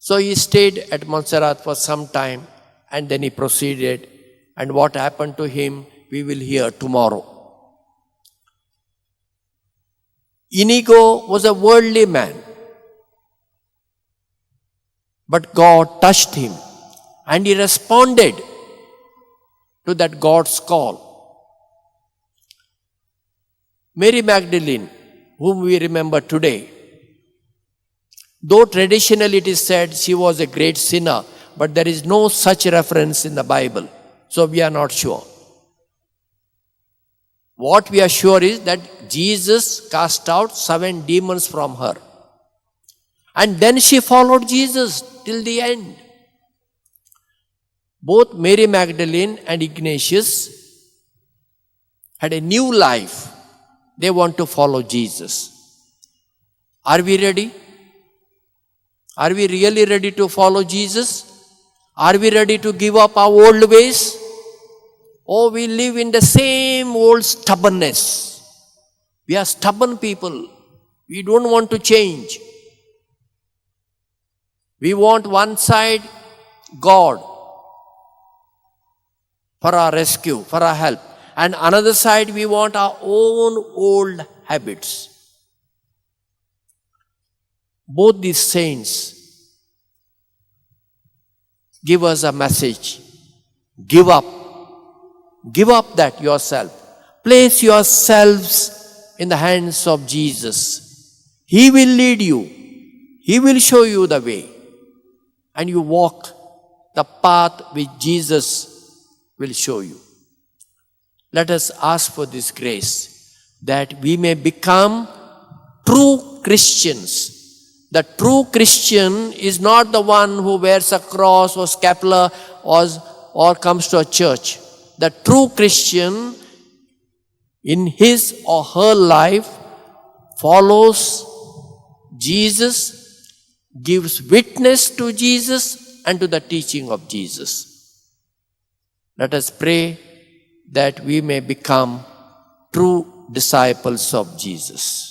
So he stayed at Montserrat for some time and then he proceeded. And what happened to him, we will hear tomorrow. Inigo was a worldly man. But God touched him and he responded to that God's call. Mary Magdalene, whom we remember today, though traditionally it is said she was a great sinner, but there is no such reference in the Bible. So we are not sure. What we are sure is that Jesus cast out 7 demons from her. And then she followed Jesus till the end. Both Mary Magdalene and Ignatius had a new life. They want to follow Jesus. Are we ready? Are we really ready to follow Jesus? Are we ready to give up our old ways? Or we live in the same old stubbornness? We are stubborn people. We don't want to change. We want one side God for our rescue, for our help. And another side we want our own old habits. Both these saints give us a message. Give up. Give up that yourself. Place yourselves in the hands of Jesus. He will lead you. He will show you the way. And you walk the path which Jesus will show you. Let us ask for this grace that we may become true Christians. The true Christian is not the one who wears a cross or scapular or comes to a church. The true Christian in his or her life follows Jesus, gives witness to Jesus and to the teaching of Jesus. Let us pray that we may become true disciples of Jesus.